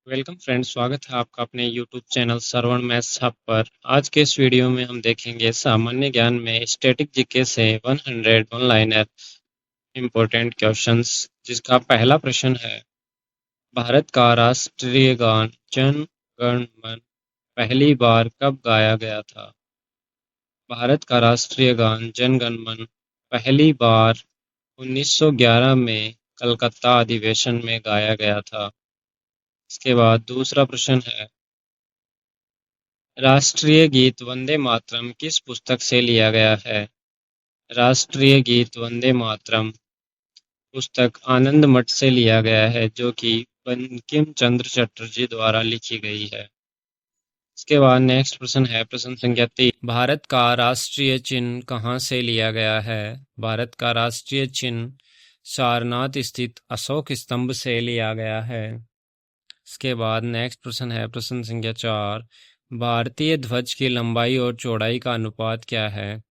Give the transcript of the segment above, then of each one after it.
Welcome friends, स्वागत है आपका अपने यूट्यूब चैनल श्रवण मैथ्स हब पर। आज के इस वीडियो में हम देखेंगे सामान्य ज्ञान में स्टैटिक जीके से 100 वन लाइनर इम्पोर्टेंट क्वेश्चंस, जिसका पहला प्रश्न है, भारत का राष्ट्रीय गान जन गण मन पहली बार कब गाया गया था? भारत का राष्ट्रीय गान जन गण मन पहली बार 1911 में कलकत्ता अधिवेशन में गाया गया था। इसके बाद दूसरा प्रश्न है, राष्ट्रीय गीत वंदे मातरम किस पुस्तक से लिया गया है? राष्ट्रीय गीत वंदे मातरम पुस्तक आनंद मठ से लिया गया है, जो कि बंकिम चंद्र चटर्जी द्वारा लिखी गई है। इसके बाद नेक्स्ट प्रश्न है, प्रश्न संख्या 3, भारत का राष्ट्रीय चिन्ह कहाँ से लिया गया है? भारत का राष्ट्रीय चिन्ह सारनाथ स्थित अशोक स्तंभ से लिया गया है। इसके बाद नेक्स्ट प्रश्न है, प्रश्न संख्या 4, भारतीय ध्वज की लंबाई और चौड़ाई का अनुपात क्या है?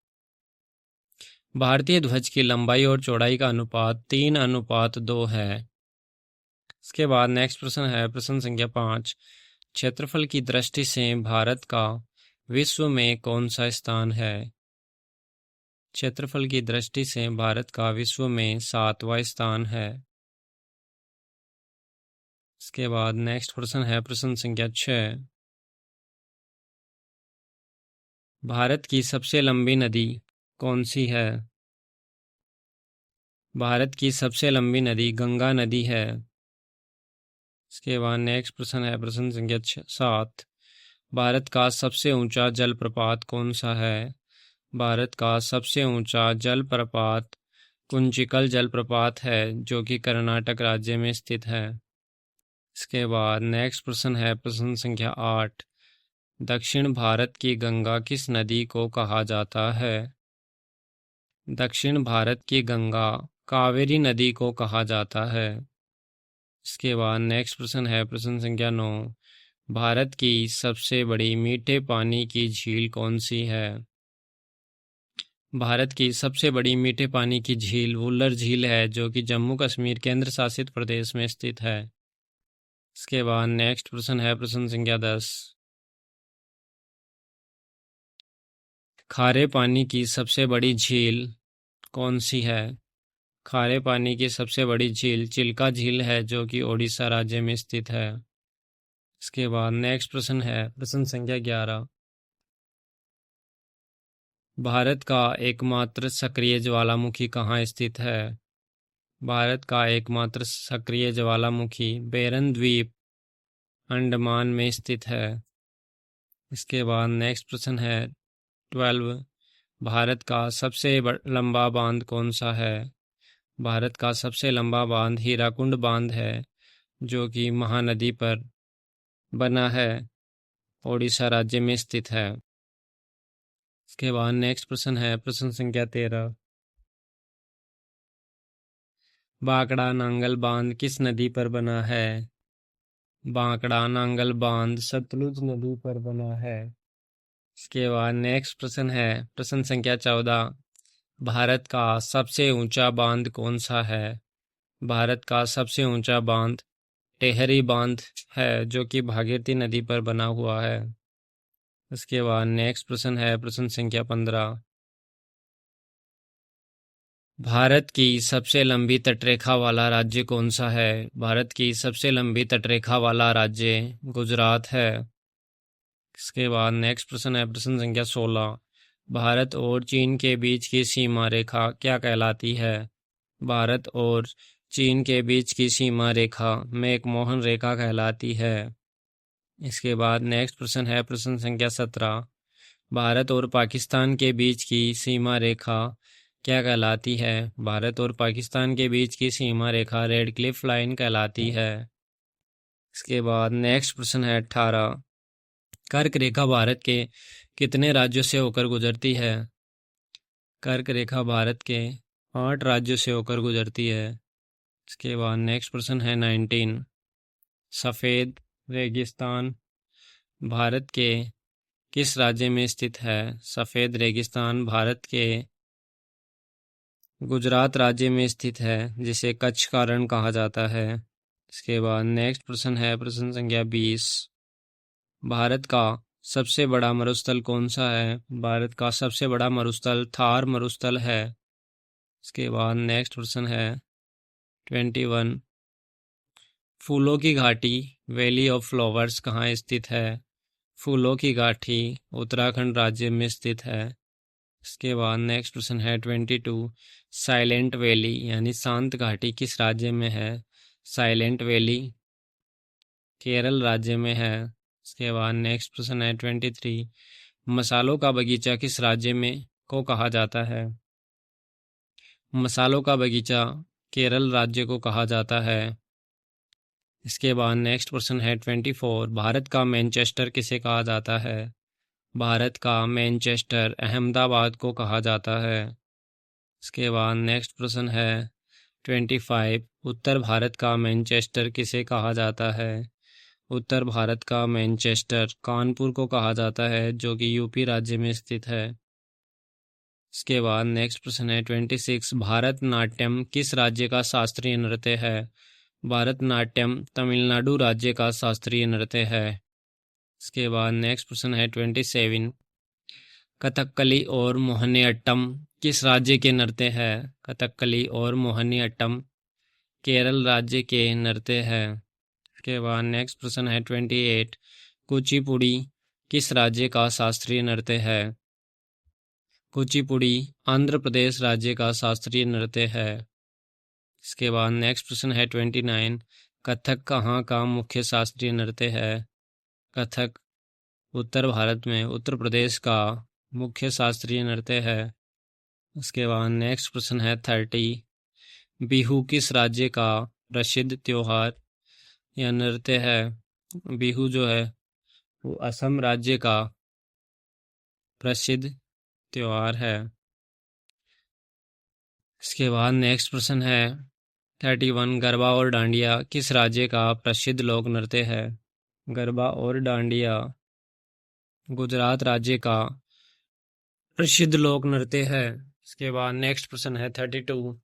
भारतीय ध्वज की लंबाई और चौड़ाई का अनुपात 3:2 है। इसके बाद नेक्स्ट प्रश्न है, प्रश्न संख्या 5, क्षेत्रफल की दृष्टि से भारत का विश्व में कौन सा स्थान है? क्षेत्रफल की दृष्टि से भारत का विश्व में 7वां स्थान है। इसके बाद नेक्स्ट प्रश्न है, प्रश्न संख्या 6, भारत की सबसे लंबी नदी कौन सी है? भारत की सबसे लंबी नदी गंगा नदी है। इसके बाद नेक्स्ट प्रश्न है, प्रश्न संख्या 7, भारत का सबसे ऊंचा जलप्रपात कौन सा है? भारत का सबसे ऊंचा जलप्रपात कुंचिकल जलप्रपात है, जो कि कर्नाटक राज्य में स्थित है। इसके बाद नेक्स्ट प्रश्न है, प्रश्न संख्या 8, दक्षिण भारत की गंगा किस नदी को कहा जाता है? दक्षिण भारत की गंगा कावेरी नदी को कहा जाता है। इसके बाद नेक्स्ट प्रश्न है, प्रश्न संख्या 9, भारत की सबसे बड़ी मीठे पानी की झील कौन सी है? भारत की सबसे बड़ी मीठे पानी की झील वुलर झील है, जो कि जम्मू कश्मीर केंद्र शासित प्रदेश में स्थित है। इसके बाद नेक्स्ट प्रश्न है, प्रश्न संख्या 10, खारे पानी की सबसे बड़ी झील कौन सी है? खारे पानी की सबसे बड़ी झील चिल्का झील है, जो कि ओडिशा राज्य में स्थित है। इसके बाद नेक्स्ट प्रश्न है, प्रश्न संख्या 11, भारत का एकमात्र सक्रिय ज्वालामुखी कहाँ स्थित है? भारत का एकमात्र सक्रिय ज्वालामुखी बेरन द्वीप अंडमान में स्थित है। इसके बाद नेक्स्ट प्रश्न है, 12, भारत का सबसे लंबा बांध कौन सा है? भारत का सबसे लंबा बांध हीराकुंड बांध है, जो कि महानदी पर बना है, ओडिशा राज्य में स्थित है। इसके बाद नेक्स्ट प्रश्न है, प्रश्न संख्या 13, बांकड़ा नांगल बांध किस नदी पर बना है? बांकड़ा नांगल बांध सतलुज नदी पर बना है। इसके बाद नेक्स्ट प्रश्न है, प्रश्न संख्या 14, भारत का सबसे ऊंचा बांध कौन सा है? भारत का सबसे ऊंचा बांध टेहरी बांध है, जो कि भागीरथी नदी पर बना हुआ है। इसके बाद नेक्स्ट प्रश्न है, प्रश्न संख्या 15, भारत की सबसे लंबी तटरेखा वाला राज्य कौन सा है? भारत की सबसे लंबी तटरेखा वाला राज्य गुजरात है। इसके बाद नेक्स्ट प्रश्न है, प्रश्न संख्या 16, भारत और चीन के बीच की सीमा रेखा क्या कहलाती है? भारत और चीन के बीच की सीमा रेखा मैकमोहन रेखा कहलाती है। इसके बाद नेक्स्ट प्रश्न है, प्रश्न संख्या 17, भारत और पाकिस्तान के बीच की सीमा रेखा क्या कहलाती है? भारत और पाकिस्तान के बीच की सीमा रेखा रेड क्लिफ लाइन कहलाती है। इसके बाद नेक्स्ट प्रश्न है, 18, कर्क रेखा भारत के कितने राज्यों से होकर गुजरती है? कर्क रेखा भारत के 8 राज्यों से होकर गुजरती है। इसके बाद नेक्स्ट प्रश्न है, 19, सफ़ेद रेगिस्तान भारत के किस राज्य में स्थित है? सफ़ेद रेगिस्तान भारत के गुजरात राज्य में स्थित है, जिसे कच्छ का रण कहा जाता है। इसके बाद नेक्स्ट प्रश्न है प्रश्न संख्या 20। भारत का सबसे बड़ा मरुस्थल कौन सा है? भारत का सबसे बड़ा मरुस्थल थार मरुस्थल है। इसके बाद नेक्स्ट प्रश्न है 21। फूलों की घाटी वैली ऑफ फ्लावर्स कहाँ स्थित है? फूलों की घाटी उत्तराखंड राज्य में स्थित है। इसके बाद नेक्स्ट प्रश्न है 22। साइलेंट वैली यानी शांत घाटी किस राज्य में है? साइलेंट वैली केरल राज्य में है। इसके बाद नेक्स्ट प्रश्न है 23। मसालों का बगीचा किस राज्य में को कहा जाता है? मसालों का बगीचा केरल राज्य को कहा जाता है। इसके बाद नेक्स्ट प्रश्न है 24। भारत का मैनचेस्टर किसे कहा जाता है? भारत का मैनचेस्टर अहमदाबाद को कहा जाता है। इसके बाद नेक्स्ट प्रश्न है 25। उत्तर भारत का मैनचेस्टर किसे कहा जाता है? उत्तर भारत का मैनचेस्टर कानपुर को कहा जाता है जो कि यूपी राज्य में स्थित है। इसके बाद नेक्स्ट प्रश्न है 26। भारतनाट्यम किस राज्य का शास्त्रीय नृत्य है? भारतनाट्यम तमिलनाडु राज्य का शास्त्रीय नृत्य है। इसके बाद नेक्स्ट प्रश्न है 27। कथकली और मोहिनीअट्टम किस राज्य के नृत्य है? कथकली और मोहिनीअट्टम केरल राज्य के नृत्य है। इसके बाद नेक्स्ट प्रश्न है 28। कुचिपुड़ी किस राज्य का शास्त्रीय नृत्य है? कुचिपुड़ी आंध्र प्रदेश राज्य का शास्त्रीय नृत्य है। इसके बाद नेक्स्ट प्रश्न है 29। कथक कहाँ का मुख्य शास्त्रीय नृत्य है? कथक उत्तर भारत में उत्तर प्रदेश का मुख्य शास्त्रीय नृत्य है। इसके बाद नेक्स्ट प्रश्न है 30। बिहू किस राज्य का प्रसिद्ध त्योहार या नृत्य है? बिहू जो है वो असम राज्य का प्रसिद्ध त्योहार है। इसके बाद नेक्स्ट प्रश्न है 31। गरबा और डांडिया किस राज्य का प्रसिद्ध लोक नृत्य है? गरबा और डांडिया गुजरात राज्य का प्रसिद्ध लोक नृत्य है। इसके बाद नेक्स्ट प्रश्न है 32।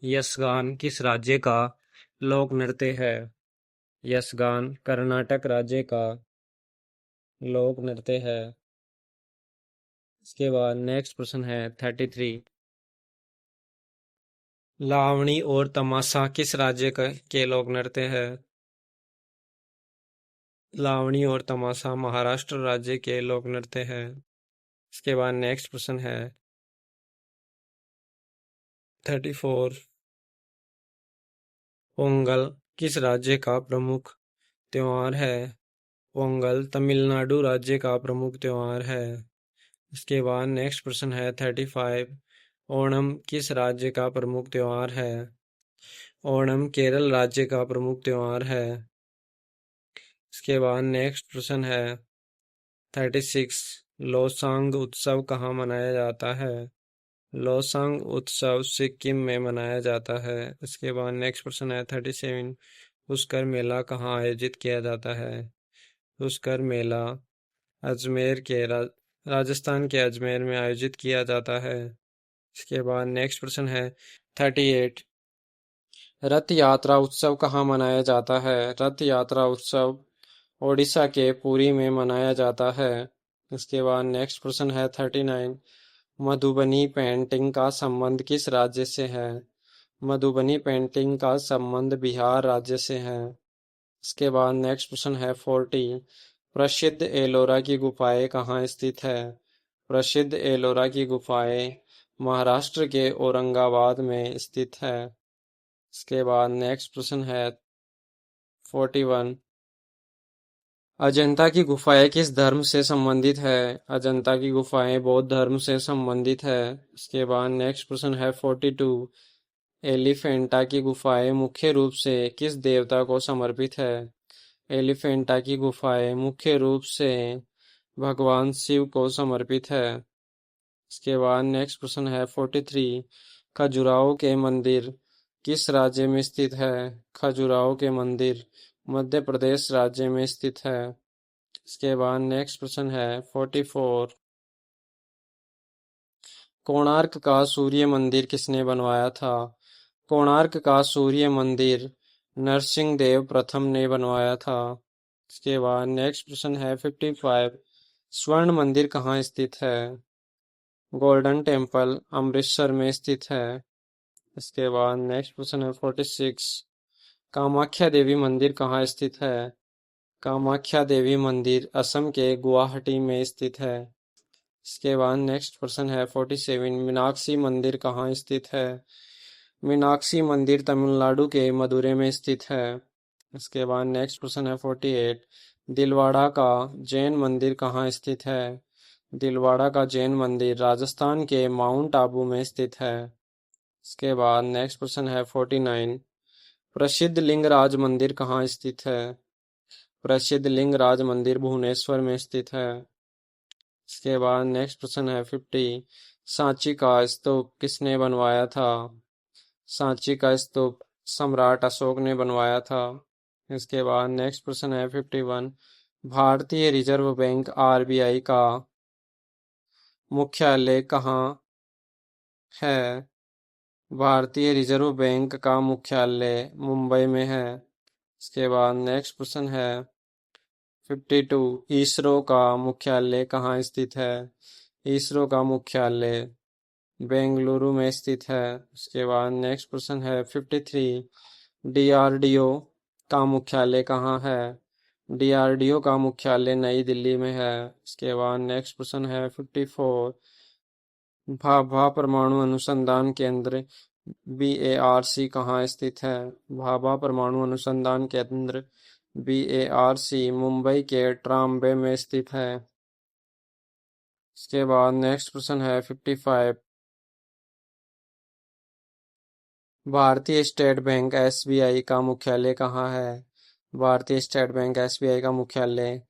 यक्षगान किस राज्य का लोक नृत्य है? यक्षगान कर्नाटक राज्य का लोक नृत्य है। इसके बाद नेक्स्ट प्रश्न है 33। लावणी और तमाशा किस राज्य के लोक नृत्य है? लावणी और तमाशा महाराष्ट्र राज्य के लोक नृत्य है। इसके बाद नेक्स्ट प्रश्न है 34। पोंगल किस राज्य का प्रमुख त्योहार है? पोंगल तमिलनाडु राज्य का प्रमुख त्योहार है। इसके बाद नेक्स्ट प्रश्न है 35। ओणम किस राज्य का प्रमुख त्योहार है? ओणम केरल राज्य का प्रमुख त्योहार है। इसके बाद नेक्स्ट प्रश्न है 36। लोसांग उत्सव कहाँ मनाया जाता है? लोसांग उत्सव सिक्किम में मनाया जाता है। इसके बाद नेक्स्ट प्रश्न है 37। पुष्कर मेला कहाँ आयोजित किया जाता है? पुष्कर मेला अजमेर के राजस्थान के अजमेर में आयोजित किया जाता है। इसके बाद नेक्स्ट प्रश्न है 38। रथ यात्रा उत्सव कहाँ मनाया जाता है? रथ यात्रा उत्सव ओडिशा के पुरी में मनाया जाता है। इसके बाद नेक्स्ट प्रश्न है 39। मधुबनी पेंटिंग का संबंध किस राज्य से है? मधुबनी पेंटिंग का संबंध बिहार राज्य से है। इसके बाद नेक्स्ट प्रश्न है 40। प्रसिद्ध एलोरा की गुफाएं कहाँ स्थित है? प्रसिद्ध एलोरा की गुफाएं महाराष्ट्र के औरंगाबाद में स्थित है। इसके बाद नेक्स्ट प्रश्न है 41। अजंता की गुफाएं किस धर्म से संबंधित है? अजंता की गुफाएं बौद्ध धर्म से संबंधित है। इसके बाद नेक्स्ट प्रश्न है 42। एलिफेंटा की गुफाएं मुख्य रूप से किस देवता को समर्पित है? एलिफेंटा की गुफाएं मुख्य रूप से भगवान शिव को समर्पित है। इसके बाद नेक्स्ट प्रश्न है 43। खजुराहो के मंदिर किस राज्य में स्थित है? खजुराहो के मंदिर मध्य प्रदेश राज्य में स्थित है। इसके बाद नेक्स्ट प्रश्न है 44। कोणार्क का सूर्य मंदिर किसने बनवाया था? कोणार्क का सूर्य मंदिर नरसिंह देव प्रथम ने बनवाया था। इसके बाद नेक्स्ट प्रश्न है 55। स्वर्ण मंदिर कहाँ स्थित है? गोल्डन टेम्पल अमृतसर में स्थित है। इसके बाद नेक्स्ट प्रश्न है 46। कामाख्या देवी मंदिर कहाँ स्थित है? कामाख्या देवी मंदिर असम के गुवाहाटी में स्थित है। इसके बाद नेक्स्ट प्रश्न है 47। मीनाक्षी मंदिर कहाँ स्थित है? मीनाक्षी मंदिर तमिलनाडु के मदुरै में स्थित है। इसके बाद नेक्स्ट प्रश्न है 48। दिलवाड़ा का जैन मंदिर कहाँ स्थित है? दिलवाड़ा का जैन मंदिर राजस्थान के माउंट आबू में स्थित है। इसके बाद नेक्स्ट प्रश्न है 49। प्रसिद्ध लिंगराज मंदिर कहाँ स्थित है? प्रसिद्ध लिंगराज मंदिर भुवनेश्वर में स्थित है। इसके बाद नेक्स्ट प्रश्न है 50। सांची का स्तूप किसने बनवाया था? सांची का स्तूप सम्राट अशोक ने बनवाया था। इसके बाद नेक्स्ट प्रश्न है 51। भारतीय रिजर्व बैंक आरबीआई का मुख्यालय कहाँ है? भारतीय रिजर्व बैंक का मुख्यालय मुंबई में है। इसके बाद नेक्स्ट प्रश्न है 52। इसरो का मुख्यालय कहाँ स्थित है? इसरो का मुख्यालय बेंगलुरु में स्थित है। उसके बाद नेक्स्ट प्रश्न है 53। डीआरडीओ का मुख्यालय कहाँ है? डीआरडीओ का मुख्यालय नई दिल्ली में है। इसके बाद नेक्स्ट प्रश्न है 54। भाभा परमाणु अनुसंधान केंद्र BARC कहाँ स्थित है? भाभा परमाणु अनुसंधान केंद्र BARC मुंबई के ट्राम्बे में स्थित है। इसके बाद नेक्स्ट प्रश्न है 55। भारतीय स्टेट बैंक SBI का मुख्यालय कहाँ है? भारतीय स्टेट बैंक SBI का मुख्यालय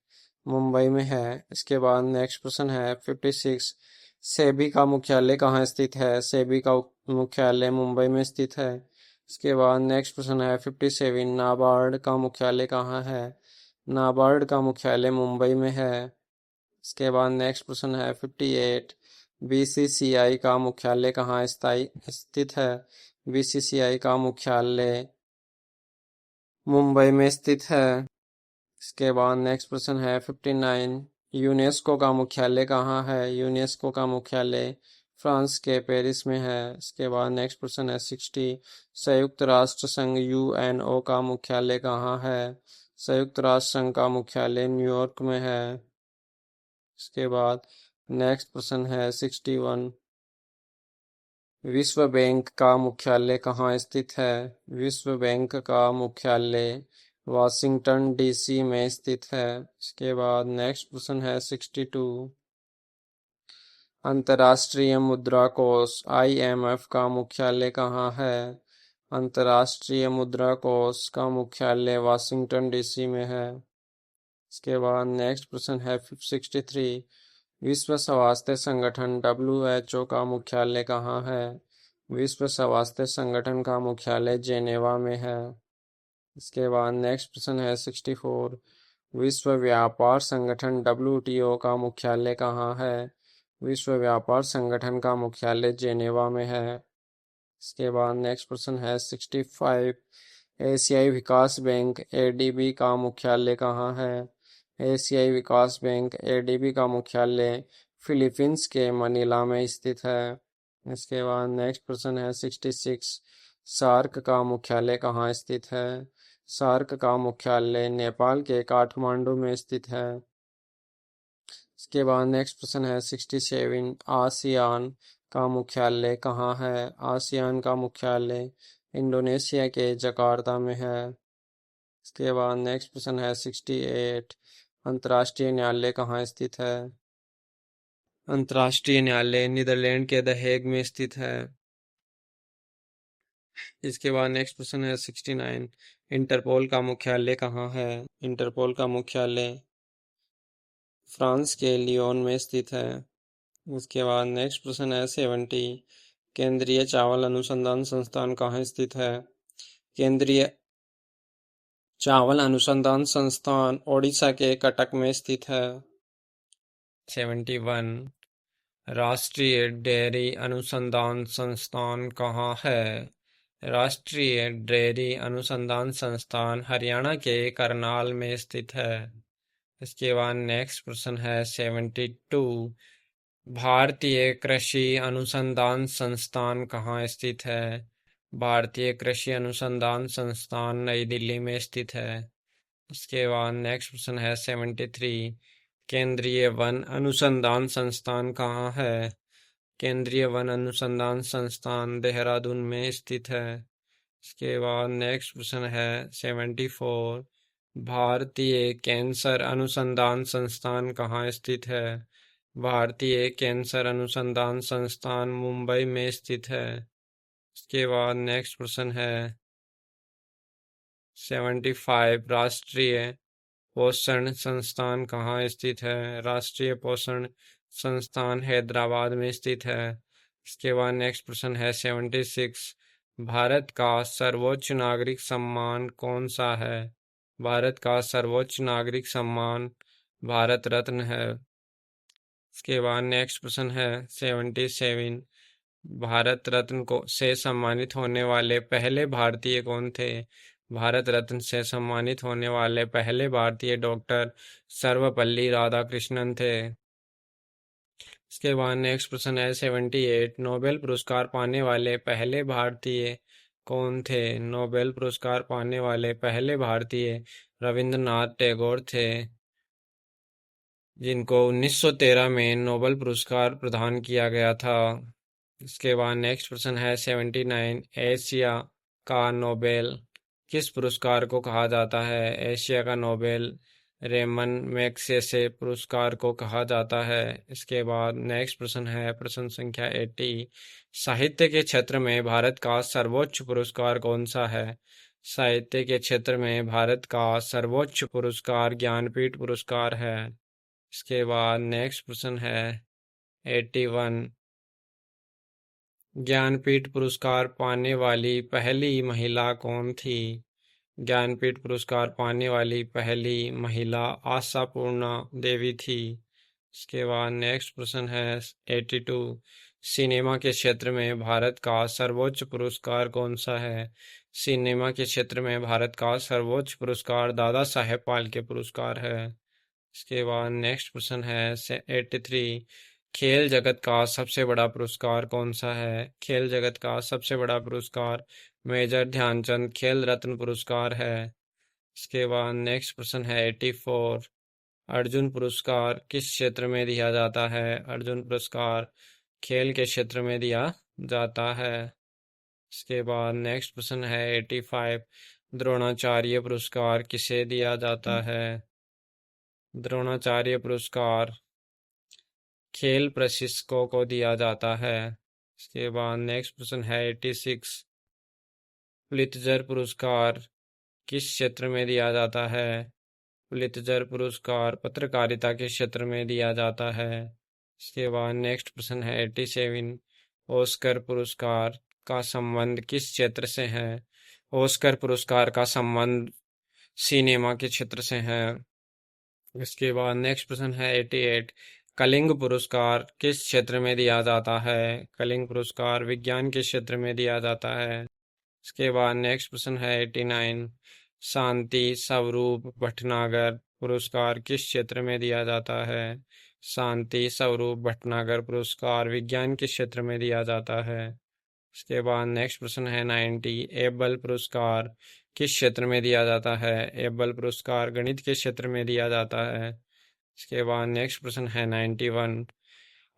मुंबई में है। इसके बाद नेक्स्ट प्रश्न है 56। सेबी का मुख्यालय कहाँ स्थित है? सेबी का मुख्यालय मुंबई में स्थित है। इसके बाद नेक्स्ट प्रश्न है 57। नाबार्ड का मुख्यालय कहाँ है? नाबार्ड का मुख्यालय मुंबई में है। इसके बाद नेक्स्ट प्रश्न है 58। BCCI का मुख्यालय कहाँ स्थित है? BCCI का मुख्यालय मुंबई में स्थित है। इसके बाद नेक्स्ट प्रश्न है 59। यूनेस्को का मुख्यालय कहाँ है? यूनेस्को का मुख्यालय फ्रांस के पेरिस में है। इसके बाद नेक्स्ट प्रश्न है 60। संयुक्त राष्ट्र संघ UNO का मुख्यालय कहाँ है? संयुक्त राष्ट्र संघ का मुख्यालय न्यूयॉर्क में है। इसके बाद नेक्स्ट प्रश्न है 61। विश्व बैंक का मुख्यालय कहाँ स्थित है? विश्व बैंक का मुख्यालय वाशिंगटन DC में स्थित है। इसके बाद नेक्स्ट प्रश्न है 62। अंतर्राष्ट्रीय मुद्रा कोष IMF का मुख्यालय कहाँ है? अंतर्राष्ट्रीय मुद्रा कोष का मुख्यालय वाशिंगटन DC में है। इसके बाद नेक्स्ट प्रश्न है 63। विश्व स्वास्थ्य संगठन WHO का मुख्यालय कहाँ है? विश्व स्वास्थ्य संगठन का मुख्यालय जेनेवा में है। इसके बाद नेक्स्ट प्रश्न है 64। विश्व व्यापार संगठन WTO का मुख्यालय कहाँ है? विश्व व्यापार संगठन का मुख्यालय जेनेवा में है। इसके बाद नेक्स्ट प्रश्न है 65। एशियाई विकास बैंक ADB का मुख्यालय कहाँ है? एशियाई विकास बैंक ADB का मुख्यालय फिलीपींस के मनीला में स्थित है। इसके बाद नेक्स्ट प्रश्न है 66। सार्क का मुख्यालय कहाँ स्थित है? सार्क का मुख्यालय नेपाल के काठमांडू में स्थित है। इसके बाद नेक्स्ट प्रश्न है 67। आसियान का मुख्यालय कहाँ है? आसियान का मुख्यालय इंडोनेशिया के जकार्ता में है। इसके बाद नेक्स्ट प्रश्न है 68। अंतर्राष्ट्रीय न्यायालय कहाँ स्थित है? अंतर्राष्ट्रीय न्यायालय नीदरलैंड के द हेग में स्थित है। इसके बाद नेक्स्ट प्रश्न है 69। इंटरपोल का मुख्यालय कहाँ है? इंटरपोल का मुख्यालय फ्रांस के लियोन में स्थित है। इसके बाद नेक्स्ट प्रश्न है 70। केंद्रीय चावल अनुसंधान संस्थान कहाँ स्थित है? केंद्रीय चावल अनुसंधान संस्थान ओडिशा के कटक में स्थित है। 71। राष्ट्रीय डेयरी अनुसंधान संस्थान कहाँ है? राष्ट्रीय डेयरी अनुसंधान संस्थान हरियाणा के करनाल में स्थित है। इसके बाद नेक्स्ट प्रश्न है 72। भारतीय कृषि अनुसंधान संस्थान कहाँ स्थित है? भारतीय कृषि अनुसंधान संस्थान नई दिल्ली में स्थित है। इसके बाद नेक्स्ट प्रश्न है 73। केंद्रीय वन अनुसंधान संस्थान कहाँ है? केंद्रीय वन अनुसंधान संस्थान देहरादून में स्थित है। इसके बाद नेक्स्ट प्रश्न है 74। भारतीय कैंसर अनुसंधान संस्थान कहाँ स्थित है? भारतीय कैंसर अनुसंधान संस्थान मुंबई में स्थित है। इसके बाद नेक्स्ट प्रश्न है 75। राष्ट्रीय पोषण संस्थान कहाँ स्थित है? राष्ट्रीय पोषण संस्थान हैदराबाद में स्थित है। इसके बाद नेक्स्ट प्रश्न है 76। भारत का सर्वोच्च नागरिक सम्मान कौन सा है? भारत का सर्वोच्च नागरिक सम्मान भारत रत्न है। इसके बाद नेक्स्ट प्रश्न है 77। भारत रत्न को से सम्मानित होने वाले पहले भारतीय कौन थे? भारत रत्न से सम्मानित होने वाले पहले भारतीय डॉक्टर सर्वपल्ली राधाकृष्णन थे। इसके बाद नेक्स्ट प्रश्न है 78। नोबेल पुरस्कार पाने वाले पहले भारतीय कौन थे? नोबेल पुरस्कार पाने वाले पहले भारतीय रविंद्रनाथ टैगोर थे, जिनको 1913 में नोबेल पुरस्कार प्रदान किया गया था। इसके बाद नेक्स्ट प्रश्न है 79। एशिया का नोबेल किस पुरस्कार को कहा जाता है? एशिया का नोबेल रेमन मैग्सेसे पुरस्कार को कहा जाता है। इसके बाद नेक्स्ट प्रश्न है प्रश्न संख्या 80। साहित्य के क्षेत्र में भारत का सर्वोच्च पुरस्कार कौन सा है? साहित्य के क्षेत्र में भारत का सर्वोच्च पुरस्कार ज्ञानपीठ पुरस्कार है। इसके बाद नेक्स्ट प्रश्न है 81। ज्ञानपीठ पुरस्कार पाने वाली पहली महिला कौन थी? ज्ञानपीठ पुरस्कार पाने वाली पहली महिला आशापूर्णा देवी थी। इसके बाद नेक्स्ट प्रश्न है 82। सिनेमा के क्षेत्र में भारत का सर्वोच्च पुरस्कार कौन सा है? सिनेमा के क्षेत्र में भारत का सर्वोच्च पुरस्कार दादा साहेब फाल्के पुरस्कार है। इसके बाद नेक्स्ट प्रश्न है 83। खेल जगत का सबसे बड़ा पुरस्कार कौन सा है? खेल जगत का सबसे बड़ा पुरस्कार मेजर ध्यानचंद खेल रत्न पुरस्कार है। इसके बाद नेक्स्ट प्रश्न है 84। अर्जुन पुरस्कार किस क्षेत्र में दिया जाता है? अर्जुन पुरस्कार खेल के क्षेत्र में दिया जाता है। इसके बाद नेक्स्ट प्रश्न है 85। द्रोणाचार्य पुरस्कार किसे दिया जाता है? द्रोणाचार्य पुरस्कार खेल प्रशिक्षकों को दिया जाता है। इसके बाद नेक्स्ट प्रश्न है 86। पुलित्जर पुरस्कार किस क्षेत्र में दिया जाता है? पुलित्जर पुरस्कार पत्रकारिता के क्षेत्र में दिया जाता है। इसके बाद नेक्स्ट प्रश्न है 87। ऑस्कर पुरस्कार का संबंध किस क्षेत्र से है? ऑस्कर पुरस्कार का संबंध सिनेमा के क्षेत्र से है। इसके बाद नेक्स्ट प्रश्न है 88। कलिंग पुरस्कार किस क्षेत्र में दिया जाता है? कलिंग पुरस्कार विज्ञान के क्षेत्र में दिया जाता है। इसके बाद नेक्स्ट प्रश्न है 89। शांति स्वरूप भटनागर पुरस्कार किस क्षेत्र में दिया जाता है? शांति स्वरूप भटनागर पुरस्कार विज्ञान के क्षेत्र में दिया जाता है। इसके बाद नेक्स्ट प्रश्न है 90। एबल पुरस्कार किस क्षेत्र में दिया जाता है? एबल पुरस्कार गणित के क्षेत्र में दिया जाता है। इसके बाद नेक्स्ट प्रश्न है 91।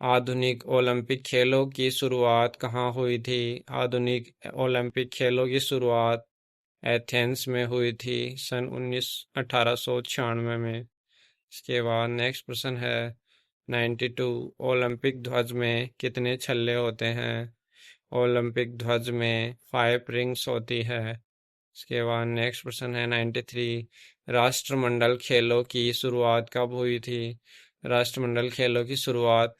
आधुनिक ओलंपिक खेलों की शुरुआत कहाँ हुई थी? आधुनिक ओलंपिक खेलों की शुरुआत एथेंस में हुई थी सन 1896 में। इसके बाद नेक्स्ट प्रश्न है 92। ओलंपिक ध्वज में कितने छल्ले होते हैं? ओलंपिक ध्वज में 5 रिंग्स होती है। इसके बाद नेक्स्ट प्रश्न है 93। राष्ट्रमंडल खेलों की शुरुआत कब हुई थी? राष्ट्रमंडल खेलों की शुरुआत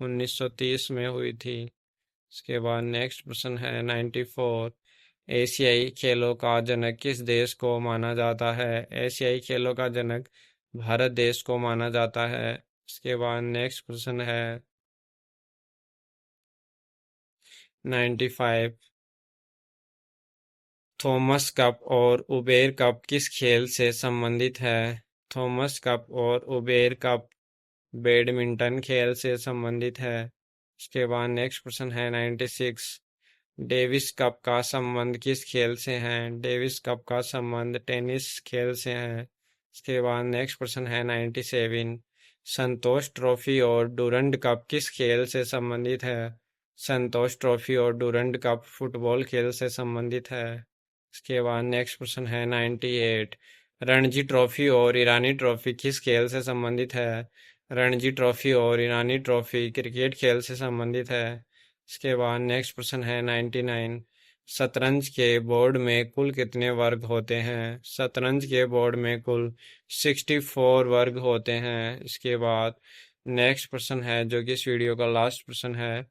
1930 में हुई थी। इसके बाद नेक्स्ट प्रश्न है 94। एशियाई खेलों का जनक किस देश को माना जाता है? एशियाई खेलों का जनक भारत देश को माना जाता है। इसके बाद नेक्स्ट प्रश्न है 95। थॉमस कप और उबेर कप किस खेल से संबंधित है? थॉमस कप और उबेर कप बैडमिंटन खेल से संबंधित है। इसके बाद नेक्स्ट प्रश्न है 96। डेविस कप का संबंध किस खेल से है? डेविस कप का संबंध टेनिस खेल से है। इसके बाद नेक्स्ट प्रश्न है 97। संतोष ट्रॉफी और डुरंड कप किस खेल से संबंधित है? संतोष ट्रॉफी और डुरंड कप फुटबॉल खेल से संबंधित है। इसके बाद नेक्स्ट प्रश्न है 98। रणजी ट्रॉफी और ईरानी ट्रॉफी किस खेल से संबंधित है? रणजी ट्रॉफी और ईरानी ट्रॉफी क्रिकेट खेल से संबंधित है। इसके बाद नेक्स्ट प्रश्न है 99। शतरंज के बोर्ड में कुल कितने वर्ग होते हैं? शतरंज के बोर्ड में कुल 64 वर्ग होते हैं। इसके बाद नेक्स्ट प्रश्न है जो कि इस वीडियो का लास्ट प्रश्न है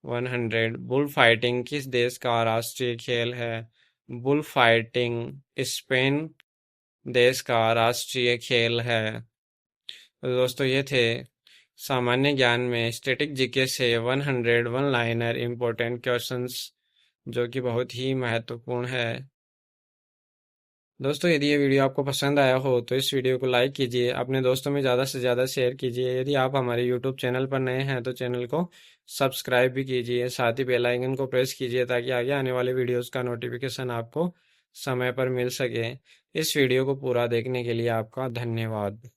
100। बुल फाइटिंग किस देश का राष्ट्रीय खेल है? बुल फाइटिंग स्पेन देश का राष्ट्रीय खेल है। तो दोस्तों ये थे सामान्य ज्ञान में स्टैटिक जीके से 100 वन लाइनर इम्पोर्टेंट क्वेश्चंस जो कि बहुत ही महत्वपूर्ण है। दोस्तों यदि ये वीडियो आपको पसंद आया हो तो इस वीडियो को लाइक कीजिए, अपने दोस्तों में ज़्यादा से ज़्यादा शेयर कीजिए। यदि आप हमारे यूट्यूब चैनल पर नए हैं तो चैनल को सब्सक्राइब भी कीजिए, साथ ही बेल आइकन को प्रेस कीजिए ताकि आगे आने वाले वीडियोस का नोटिफिकेशन आपको समय पर मिल सके। इस वीडियो को पूरा देखने के लिए आपका धन्यवाद।